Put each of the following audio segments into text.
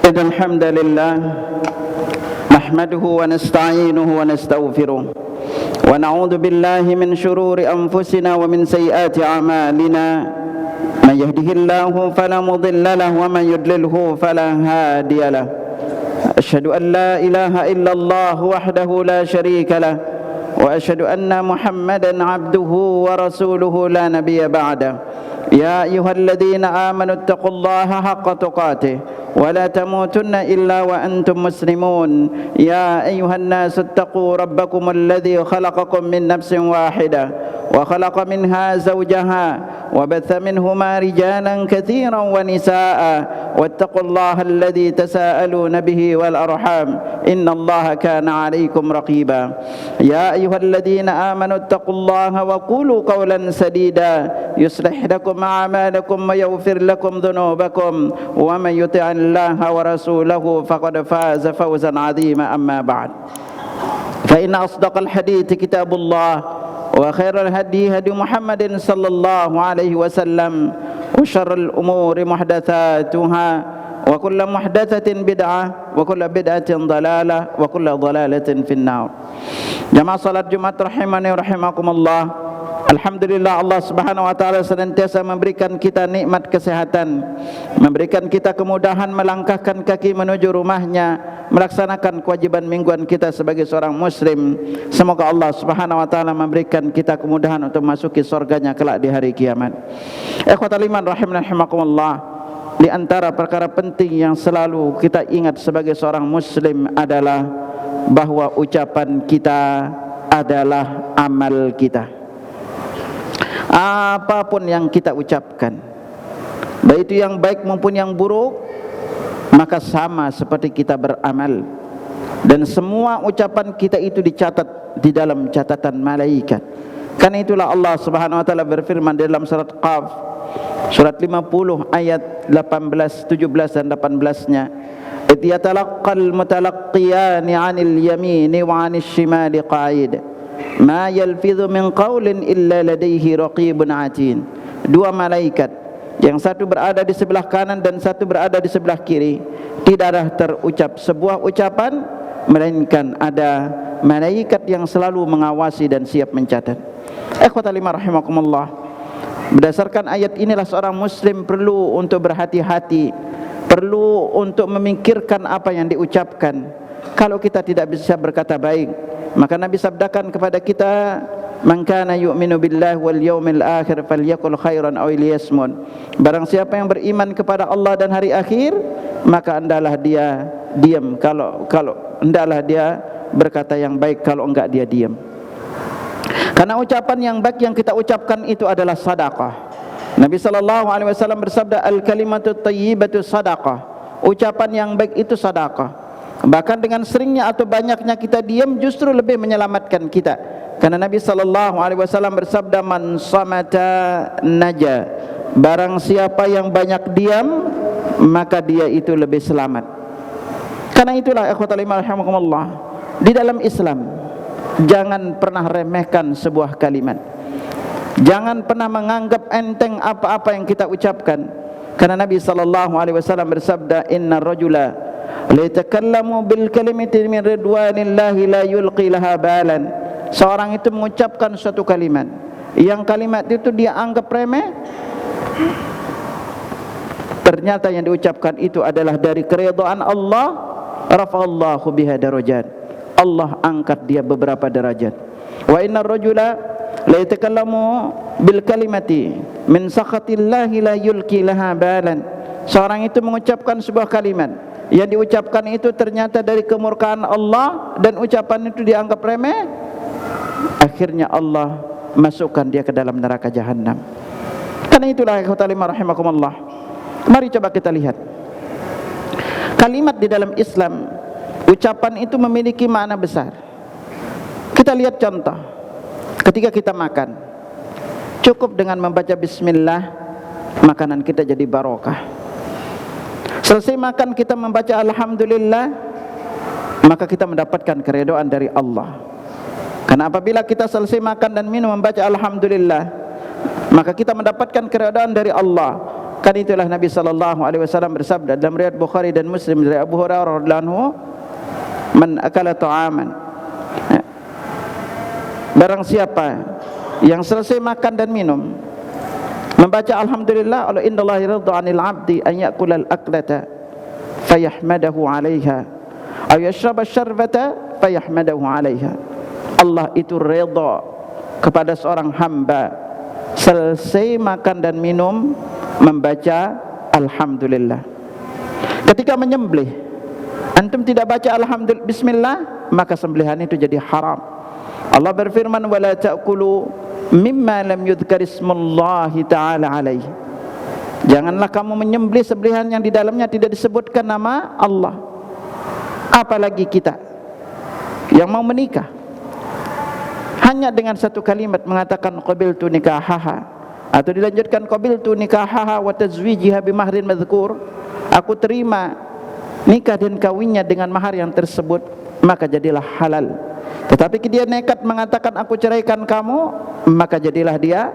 إن الحمد لله نحمده ونستعينه ونستغفره ونعوذ بالله من شرور أنفسنا ومن سيئات أعمالنا من يهده الله فلا مضل له ومن يضلله فلا هادي له أشهد أن لا إله إلا الله وحده لا شريك له وأشهد أن محمدا عبده ورسوله لا نبي بعده يا أيها الذين آمنوا اتقوا الله حق تقاته ولا تموتن إلا وأنتم مسلمون يا أيها الناس اتقوا ربكم الذي خلقكم من نفس واحدة وخلق منها زوجها وبث منهما رجالا كثيرا ونساء واتقوا الله الذي تساءلون به والأرحام إن الله كان عليكم رقيبا يا أيها الذين آمنوا اتقوا الله وقولوا قولا سديدا يصلح لكم أعمالكم ويغفر لكم ذنوبكم ومن يطع الله ورسوله فقد فاز فوزا عظيما أما بعد فإن أصدق الحديث كتاب الله وخير الهدي هدي محمد صلى الله عليه وسلم وشر الأمور محدثاتها وكل محدثة بدعة وكل بدعة ضلالة وكل ضلالة في النار. Jamaah salat Jumat rahimani rahimakumullah. Alhamdulillah, Allah Subhanahu wa taala senantiasa memberikan kita nikmat kesehatan, memberikan kita kemudahan melangkahkan kaki menuju rumahnya, melaksanakan kewajiban mingguan kita sebagai seorang muslim. Semoga Allah Subhanahu wa taala memberikan kita kemudahan untuk masuki surganya kelak di hari kiamat. Ikhwatal iman rahimani rahimakumullah, di antara perkara penting yang selalu kita ingat sebagai seorang muslim adalah bahwa ucapan kita adalah amal kita. Apapun yang kita ucapkan, baik itu yang baik maupun yang buruk, maka sama seperti kita beramal. Dan semua ucapan kita itu dicatat di dalam catatan malaikat. Karena itulah Allah Subhanahu wa taala berfirman dalam surat Qaf, surat 50 ayat 18, 17 dan 18-nya, "Idh yatalaqqal mutalaqqiyani 'anil yamini wa 'anil shimali qa'id. Ma yalfidhu min qawlin illa ladaihi raqibun atid." Dua malaikat, yang satu berada di sebelah kanan dan satu berada di sebelah kiri, tidaklah terucap sebuah ucapan melainkan ada malaikat yang selalu mengawasi dan siap mencatat. Ikhwatal iman rahimakumullah, berdasarkan ayat inilah seorang muslim perlu untuk berhati-hati, perlu untuk memikirkan apa yang diucapkan. Kalau kita tidak bisa berkata baik, maka Nabi sabdakan kepada kita, "Man kana yu'minu billahi wal yawmil akhir falyaqul khairan aw liyasmut." Barang siapa yang beriman kepada Allah dan hari akhir, maka hendaklah dia diam. Kalau hendaklah dia berkata yang baik, kalau enggak dia diam. Karena ucapan yang baik yang kita ucapkan itu adalah sedekah. Nabi sallallahu alaihi wasallam bersabda, "Al-kalimatu thayyibatu sadaqah." Ucapan yang baik itu sedekah. Bahkan dengan seringnya atau banyaknya kita diam justru lebih menyelamatkan kita. Karena Nabi sallallahu alaihi wasallam bersabda, "Man samata naja." Barang siapa yang banyak diam, maka dia itu lebih selamat. Karena itulah ikhwatal iman rahimakumullah, di dalam Islam jangan pernah remehkan sebuah kalimat. Jangan pernah menganggap enteng apa-apa yang kita ucapkan. Karena Nabi sallallahu alaihi wasallam bersabda, "Innar rajula la yatakallamu bil kalimati min ridwanillahi la yulqi laha balan." Seorang itu mengucapkan suatu kalimat, yang kalimat itu dia anggap remeh, ternyata yang diucapkan itu adalah dari keridhaan Allah, rafa'allahu biha darajat. Allah angkat dia beberapa derajat. Wa innar rajula la yatakallamu bil kalimati min sakhatillahi la yulqi laha balan. Seorang itu mengucapkan sebuah kalimat, yang diucapkan itu ternyata dari kemurkaan Allah, dan ucapan itu dianggap remeh, akhirnya Allah masukkan dia ke dalam neraka jahanam. Karena itulah ikhwatal iman rahimakumullah, mari coba kita lihat kalimat di dalam Islam. Ucapan itu memiliki makna besar. Kita lihat contoh, ketika kita makan, cukup dengan membaca bismillah, makanan kita jadi barokah. Selesai makan kita membaca alhamdulillah, maka kita mendapatkan keridhaan dari Allah. Karena apabila kita selesai makan dan minum membaca alhamdulillah, maka kita mendapatkan keridhaan dari Allah. Kan itulah Nabi sallallahu alaihi wasallam bersabda dalam riwayat Bukhari dan Muslim dari Abu Hurairah radhiyallahu anhu, "Man akala ta'aman." Barang siapa yang selesai makan dan minum membaca alhamdulillah, Allah innallahi ridha 'anil 'abdi an ya'kula al-aklata fayahmadahu 'alaiha aw yashraba syarbata fayahmadahu 'alaiha. Allah itu redha kepada seorang hamba selesai makan dan minum membaca alhamdulillah. Ketika menyembelih antum tidak baca alhamdulillah bismillah, maka sembelihan itu jadi haram. Allah berfirman, wala ta'kulu mimma lam yudhkar ismullahi ta'ala alaihi. Janganlah kamu menyembelih sembelihan yang di dalamnya tidak disebutkan nama Allah. Apalagi kita yang mau menikah, hanya dengan satu kalimat mengatakan qabiltu nikahaha, atau dilanjutkan qabiltu nikahaha wa tazwijiha bimahrin madhkur, aku terima nikah dan kawinnya dengan mahar yang tersebut, maka jadilah halal. Tetapi dia nekat mengatakan aku ceraikan kamu, maka jadilah dia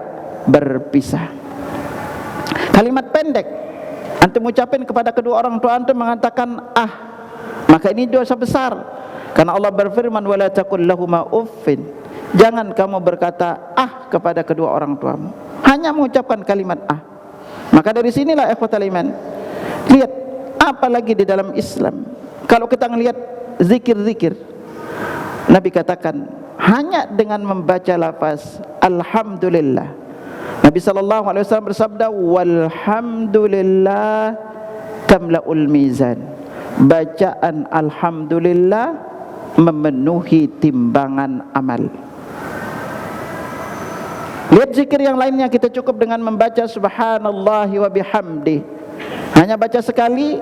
berpisah. Kalimat pendek antum ucapin kepada kedua orang tua antum mengatakan maka ini dosa besar, karena Allah berfirman wala taqul lahuma uffin, jangan kamu berkata kepada kedua orang tuamu, hanya mengucapkan kalimat Maka dari sinilah ikhwatal iman, lihat apalagi di dalam Islam kalau kita melihat zikir-zikir, Nabi katakan hanya dengan membaca lafaz alhamdulillah, Nabi sallallahu alaihi wasallam bersabda walhamdulillah tamla'ul mizan, bacaan alhamdulillah memenuhi timbangan amal. Lihat zikir yang lainnya, kita cukup dengan membaca subhanallahi wa bihamdi, hanya baca sekali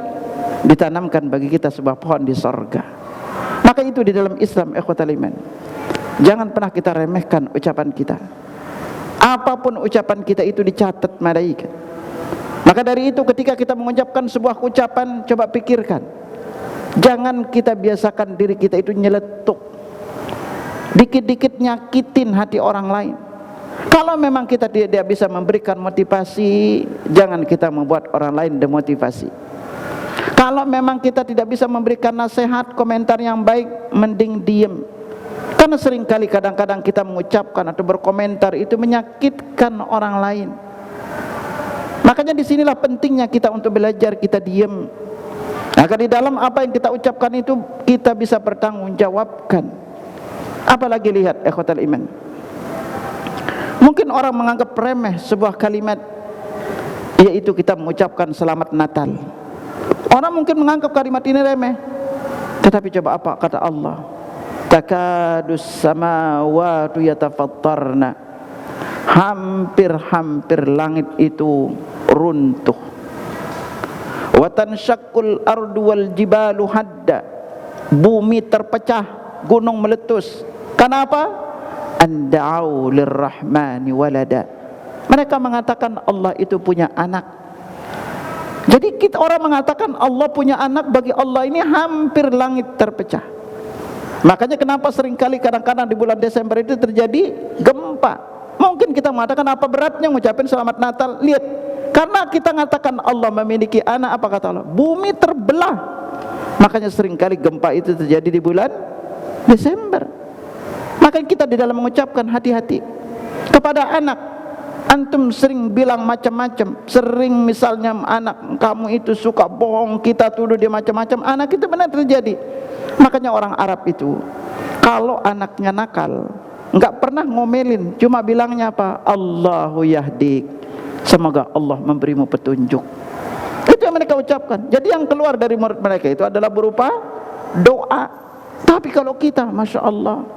ditanamkan bagi kita sebuah pohon di sorga. Maka itu di dalam Islam ikhwatal iman, jangan pernah kita remehkan ucapan kita. Apapun ucapan kita itu dicatat malaikat. Maka dari itu ketika kita mengucapkan sebuah ucapan, coba pikirkan, jangan kita biasakan diri kita itu nyeletuk, dikit-dikit nyakitin hati orang lain. Kalau memang kita tidak bisa memberikan motivasi, jangan kita membuat orang lain demotivasi. Kalau memang kita tidak bisa memberikan nasihat, komentar yang baik, mending diem. Karena seringkali kadang-kadang kita mengucapkan atau berkomentar itu menyakitkan orang lain. Makanya disinilah pentingnya kita untuk belajar, kita diem. Maka di dalam apa yang kita ucapkan itu kita bisa bertanggungjawabkan. Apalagi lihat ikhwatal iman, mungkin orang menganggap remeh sebuah kalimat, yaitu kita mengucapkan selamat Natal. Orang mungkin menganggap kalimat ini remeh, tetapi coba apa kata Allah, takadus samawatu yatafattarna, hampir-hampir langit itu runtuh, wa tanshaqqul ardu wal jibalu hadda, bumi terpecah, gunung meletus. Kenapa? Anda'u lirrahmani walada, mereka mengatakan Allah itu punya anak. Jadi kita orang mengatakan Allah punya anak, bagi Allah ini hampir langit terpecah. Makanya kenapa seringkali kadang-kadang di bulan Desember itu terjadi gempa. Mungkin kita mengatakan apa beratnya mengucapkan selamat Natal. Lihat, karena kita mengatakan Allah memiliki anak, apa kata Allah? Bumi terbelah. Makanya seringkali gempa itu terjadi di bulan Desember. Makanya kita di dalam mengucapkan hati-hati kepada anak. Antum sering bilang macam-macam, sering misalnya anak kamu itu suka bohong, kita tuduh dia macam-macam, anak itu benar terjadi. Makanya orang Arab itu kalau anaknya nakal enggak pernah ngomelin, cuma bilangnya apa? Allahu yahdik, semoga Allah memberimu petunjuk. Itu yang mereka ucapkan. Jadi yang keluar dari mulut mereka itu adalah berupa doa. Tapi kalau kita, Masya Allah,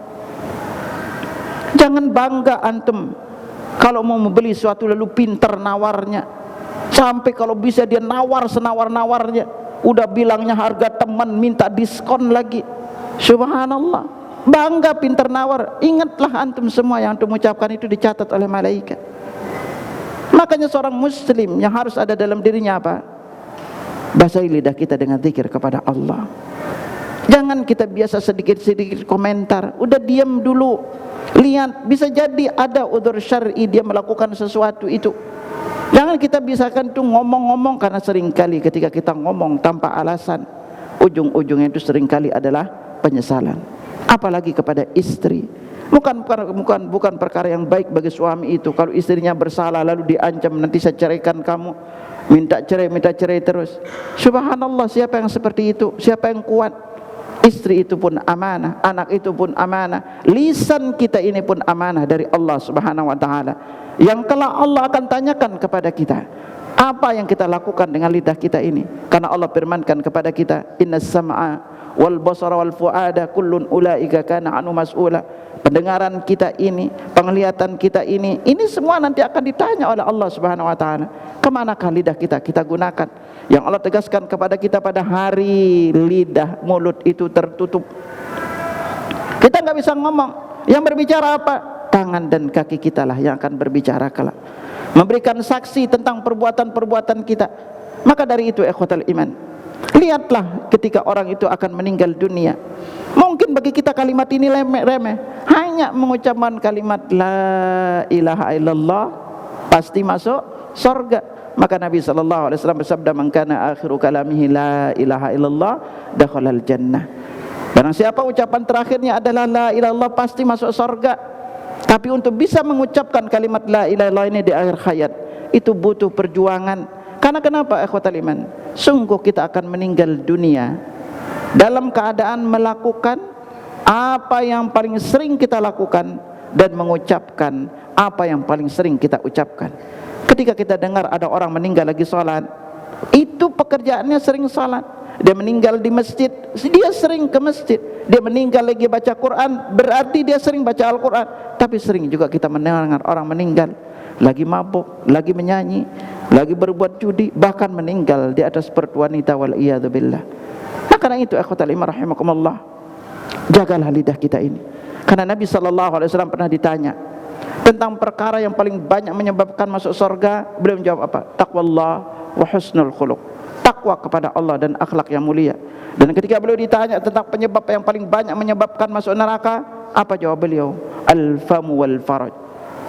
jangan bangga antum kalau mau membeli sesuatu lalu pintar nawarnya, sampai kalau bisa dia nawar senawar-nawarnya, udah bilangnya harga teman, minta diskon lagi. Subhanallah, bangga pintar nawar. Ingatlah antum semua yang antum ucapkan itu dicatat oleh malaikat. Makanya seorang muslim yang harus ada dalam dirinya apa? Basahi lidah kita dengan zikir kepada Allah. Jangan kita biasa sedikit-sedikit komentar, udah diam dulu. Lihat, bisa jadi ada udzur syar'i dia melakukan sesuatu itu. Jangan kita biasakan tuh ngomong-ngomong, karena seringkali ketika kita ngomong tanpa alasan, ujung-ujungnya itu seringkali adalah penyesalan. Apalagi kepada istri. Bukan perkara yang baik bagi suami itu kalau istrinya bersalah lalu diancam, nanti saya ceraikan kamu, minta cerai terus. Subhanallah, siapa yang seperti itu? Siapa yang kuat? Istri itu pun amanah, anak itu pun amanah, lisan kita ini pun amanah dari Allah Subhanahu wa taala, yang kelak Allah akan tanyakan kepada kita apa yang kita lakukan dengan lidah kita ini. Karena Allah firmankan kepada kita, innas sam'a wal basara wal fuada kullun ulaika kana anu mas'ula. Pendengaran kita ini, penglihatan kita ini semua nanti akan ditanya oleh Allah Subhanahu wa taala. Kemanakah lidah kita gunakan? Yang Allah tegaskan kepada kita pada hari lidah, mulut itu tertutup. Kita nggak bisa ngomong. Yang berbicara apa? Tangan dan kaki kita lah yang akan berbicara kelak, memberikan saksi tentang perbuatan-perbuatan kita. Maka dari itu ikhwatal iman, lihatlah ketika orang itu akan meninggal dunia, mungkin bagi kita kalimat ini remeh, hanya mengucapkan kalimat la ilaha illallah pasti masuk surga. Maka Nabi sallallahu alaihi wasallam bersabda, "Man kana akhiru kalamihi la ilaha illallah dakhalal jannah." Barang siapa ucapan terakhirnya adalah la ilaha illallah pasti masuk surga. Tapi untuk bisa mengucapkan kalimat la ilaha illallah ini di akhir hayat itu butuh perjuangan. Karena kenapa ikhwatal iman? Sungguh kita akan meninggal dunia dalam keadaan melakukan apa yang paling sering kita lakukan dan mengucapkan apa yang paling sering kita ucapkan. Ketika kita dengar ada orang meninggal lagi sholat, itu pekerjaannya sering sholat. Dia meninggal di masjid, dia sering ke masjid. Dia meninggal lagi baca Quran, berarti dia sering baca Al-Quran. Tapi sering juga kita mendengar orang meninggal lagi mabuk, lagi menyanyi, lagi berbuat judi, bahkan meninggal di atas perut wanita, wal iyadzu billah. Nah, karena itu ikhwatal iman rahimakumullah, jagalah lidah kita ini. Karena Nabi sallallahu alaihi wasallam pernah ditanya tentang perkara yang paling banyak menyebabkan masuk surga, beliau menjawab apa? Taqwallah wa husnul khuluq. Takwa kepada Allah dan akhlak yang mulia. Dan ketika beliau ditanya tentang penyebab yang paling banyak menyebabkan masuk neraka, apa jawab beliau? Al-famu wal faraj.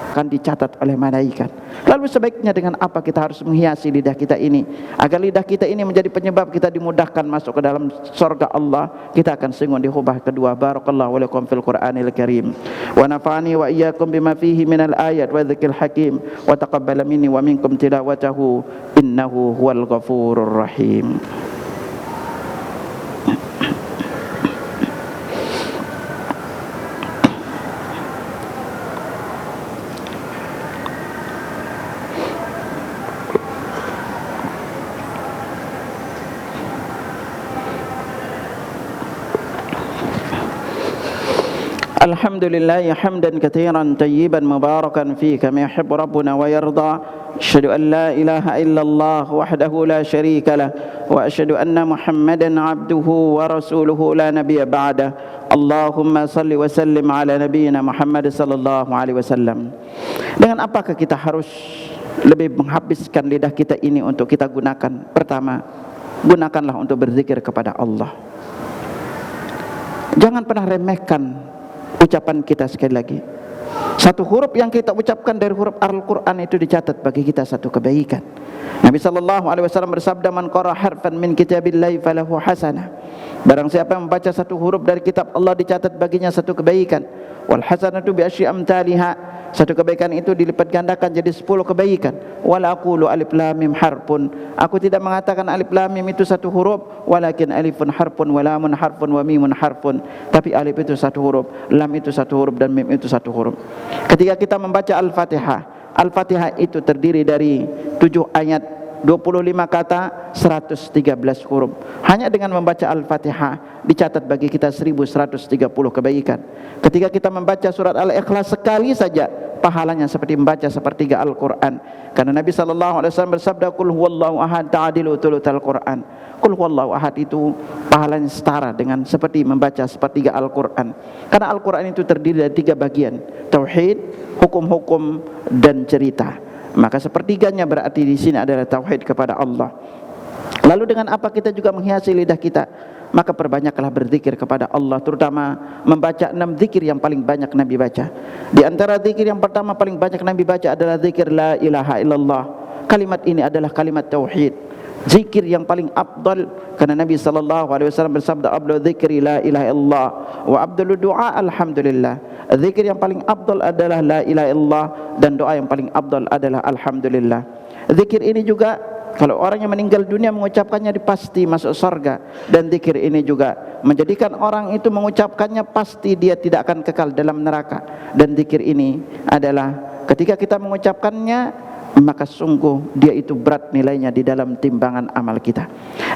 Akan dicatat oleh malaikat. Lalu sebaiknya dengan apa kita harus menghiasi lidah kita ini agar lidah kita ini menjadi penyebab kita dimudahkan masuk ke dalam surga Allah? Kita akan singgung di khutbah kedua. Barakallahu lakum fil Qur'anil Karim wa nafa'ani wa iyyakum bima fihi minal ayat wa dzikril hakim wa taqabbala minni wa minkum tilawatahu innahu huwal ghafurur rahim. Alhamdulillah hamdan katsiran tayyiban mubarakan fihi kama yuhibbu rabbuna wa yarda. Asyhadu an la ilaha illallah wahdahu la syarika lah wa asyhadu anna Muhammadan abduhu wa rasuluhu la nabiyya ba'dah. Allahumma salli wa sallim ala nabiyyina Muhammad sallallahu alaihi wasallam. Dengan apakah kita harus lebih menghabiskan lidah kita ini untuk kita gunakan? Pertama, gunakanlah untuk berzikir kepada Allah. Jangan pernah remehkan ucapan kita. Sekali lagi, satu huruf yang kita ucapkan dari huruf Al-Quran itu dicatat bagi kita satu kebaikan. Nabi sallallahu alaihi wasallam bersabda, man qara harfan min kitabillahi falahu hasanah. Barang siapa yang membaca satu huruf dari kitab Allah, dicatat baginya satu kebaikan. Wal hasanatu bi asyri amthaliha. Satu kebaikan itu dilipat gandakan jadi 10 kebaikan. Wala aqulu alif lam mim harfun. Aku tidak mengatakan alif lam mim itu satu huruf, walakin alifun harfun wa lamun harfun wa mimun harfun. Tapi alif itu satu huruf, lam itu satu huruf, dan mim itu satu huruf. Ketika kita membaca Al-Fatihah, Al-Fatihah itu terdiri dari 7 ayat, 25 kata, 113 huruf. Hanya dengan membaca Al-Fatihah dicatat bagi kita 1130 kebaikan. Ketika kita membaca surat Al-Ikhlas sekali saja, pahalanya seperti membaca sepertiga Al-Quran. Karena Nabi SAW bersabda, Qul huwallahu ahad ta'adilu thulutsal Quran. Qul huwallahu ahad itu pahalanya setara dengan seperti membaca sepertiga Al-Quran. Karena Al-Quran itu terdiri dari 3 bagian, tauhid, hukum-hukum, dan cerita. Maka sepertiganya berarti di sini adalah tauhid kepada Allah. Lalu dengan apa kita juga menghiasi lidah kita? Maka perbanyaklah berzikir kepada Allah, terutama membaca 6 zikir yang paling banyak Nabi baca. Di antara zikir yang pertama paling banyak Nabi baca adalah zikir la ilaha illallah. kalimat ini adalah kalimat tauhid, zikir yang paling afdal, karena Nabi sallallahu alaihi wasallam bersabda, "Abdul dzikri la ilaha illallah wa abdul du'a alhamdulillah." Zikir yang paling afdal adalah la ilaha illallah, dan doa yang paling afdal adalah alhamdulillah. Zikir ini juga kalau orang yang meninggal dunia mengucapkannya pasti masuk surga, dan zikir ini juga menjadikan orang itu mengucapkannya pasti dia tidak akan kekal dalam neraka. Dan zikir ini adalah ketika kita mengucapkannya maka sungguh dia itu berat nilainya di dalam timbangan amal kita.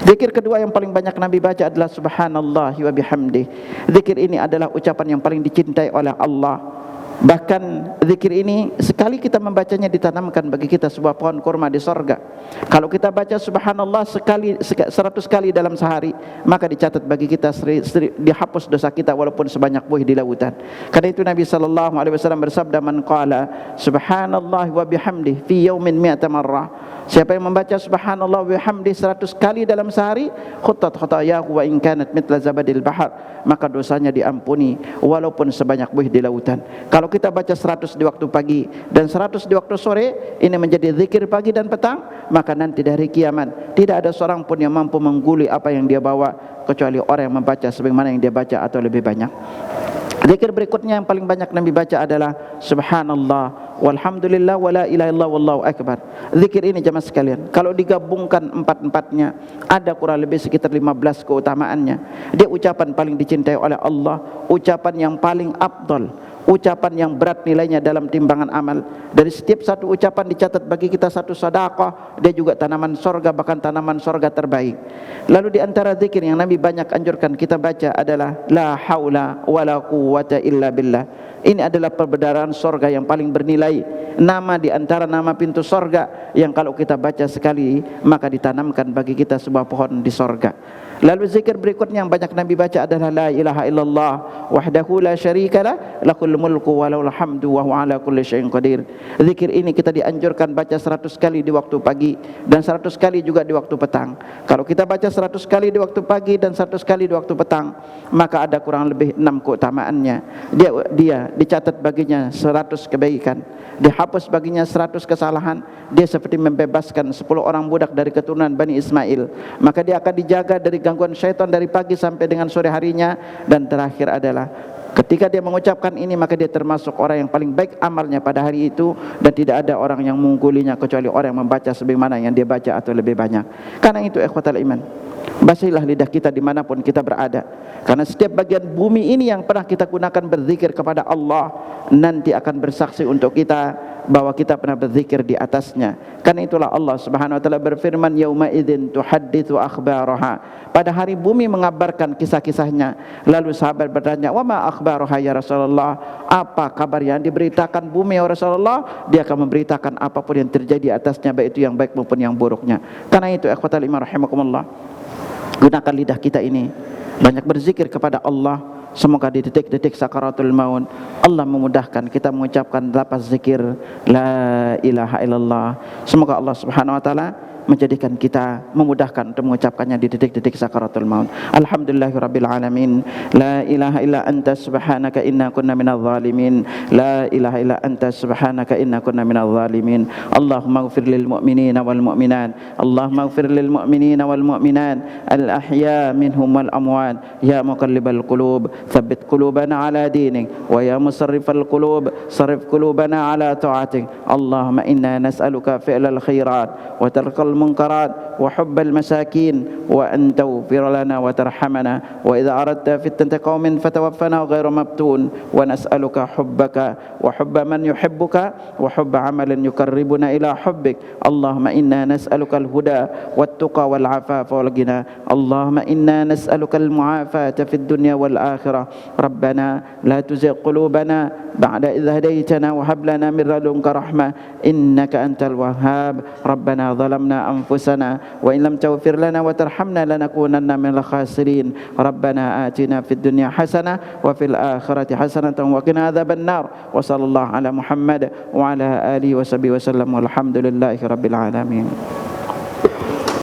Zikir kedua yang paling banyak Nabi baca adalah subhanallah wa bihamdih. Zikir ini adalah ucapan yang paling dicintai oleh Allah. Bahkan zikir ini sekali kita membacanya ditanamkan bagi kita sebuah pohon kurma di sorga. Kalau kita baca subhanallah 100 kali dalam sehari, maka dicatat bagi kita dihapus dosa kita walaupun sebanyak buih di lautan. Karena itu Nabi sallallahu alaihi wasallam bersabda, "Man qala subhanallah wa bihamdih fi yaumin mi'ata marrah." Siapa yang membaca subhanallah wa bihamdih 100 kali dalam sehari, khuttat khatayahu wa in kanat mithla zabadil bahar, maka dosanya diampuni walaupun sebanyak buih di lautan. Kalau kita baca 100 di waktu pagi dan 100 di waktu sore, ini menjadi zikir pagi dan petang, maka nanti dari kiamat tidak ada seorang pun yang mampu mengguli apa yang dia bawa, kecuali orang yang membaca sebagaimana yang dia baca atau lebih banyak. Zikir berikutnya yang paling banyak Nabi baca adalah subhanallah walhamdulillah wala ilaha illallah wallahu akbar. Zikir ini jemaah sekalian, kalau digabungkan empat-empatnya ada kurang lebih sekitar 15 keutamaannya. Dia ucapan paling dicintai oleh Allah, ucapan yang paling afdal, ucapan yang berat nilainya dalam timbangan amal. Dari setiap satu ucapan dicatat bagi kita satu sedekah, dia juga tanaman sorga, bahkan tanaman sorga terbaik. Lalu di antara zikir yang Nabi banyak anjurkan kita baca adalah la haula wala quwwata illa billah. Ini adalah perbedaan sorga yang paling bernilai, nama di antara nama pintu sorga yang kalau kita baca sekali maka ditanamkan bagi kita sebuah pohon di sorga. Lalu zikir berikutnya yang banyak Nabi baca adalah la ilaha illallah wahdahu la syarikalah lahul mulku wa lahul hamdu wa huwa ala kulli syai'in qadir. Zikir ini kita dianjurkan baca 100 kali di waktu pagi dan 100 kali juga di waktu petang. Kalau kita baca 100 kali di waktu pagi dan 100 kali di waktu petang, maka ada kurang lebih 6 keutamaannya. Dia dicatat baginya 100 kebaikan, dihapus baginya 100 kesalahan. Dia seperti membebaskan 10 orang budak dari keturunan Bani Ismail. Maka dia akan dijaga dari gangguan syaitan dari pagi sampai dengan sore harinya. Dan terakhir adalah ketika dia mengucapkan ini, maka dia termasuk orang yang paling baik amalnya pada hari itu, dan tidak ada orang yang mengunggulinya kecuali orang yang membaca sebagaimana yang dia baca atau lebih banyak. Karena itu ikhwatal iman, basilah lidah kita dimanapun kita berada, karena setiap bagian bumi ini yang pernah kita gunakan berzikir kepada Allah nanti akan bersaksi untuk kita bahwa kita pernah berzikir di atasnya. Karena itulah Allah Subhanahu wa taala berfirman, yauma idzin tuhadditsu akhbaraha. Pada hari bumi mengabarkan kisah-kisahnya. Lalu sahabat bertanya, "Wa ma akhbaraha ya Rasulullah?" Apa kabar yang diberitakan bumi ya Rasulullah? Dia akan memberitakan apapun yang terjadi atasnya, baik itu yang baik maupun yang buruknya. Karena itu ikhwatal iman rahimakumullah, gunakan lidah kita ini banyak berzikir kepada Allah. Semoga di detik-detik sakaratul maut Allah memudahkan kita mengucapkan lafaz zikir la ilaha illallah. Semoga Allah Subhanahu wa taala menjadikan kita memudahkan untuk mengucapkannya di detik-detik sakaratul maut. Alhamdulillahirabbil alamin. La ilaha illa anta subhanaka inna kunna minadh zalimin. La ilaha illa anta subhanaka inna kunna minadh zalimin. Allahumma ighfir lil mu'minina wal mu'minat. Allahumma ighfir lil mu'minina wal mu'minat al ahya minhum wal amwat. Ya muqallibal qulub, tsabbit qulubana ala dinik. Wa ya musarrifal qulub, sarrif qulubana ala ta'atik. Allahumma inna nas'aluka fi'lal khairat wa tarkal المنكرات وحب المساكين وأن تغفر لنا وترحمنا وإذا أردت فتنة قوم فتوفنا غير مفتون ونسألك حبك وحب من يحبك وحب عمل يقربنا إلى حبك اللهم إنا نسألك الهدى والتقى والعفاف والغنى اللهم إنا نسألك المعافاة في الدنيا والآخرة ربنا لا تزغ قلوبنا بعد إذ هديتنا وهب لنا من لدنك رحمة إنك أنت الوهاب ربنا ظلمنا أنفسنا وإن لم تغفر لنا وترحمنا لنكونن من الخاسرين ربنا آتنا في الدنيا حسنة وفي الآخرة حسنة وقنا عذاب النار وصلى الله على محمد وعلى آله وصحبه وسلم والحمد لله رب العالمين.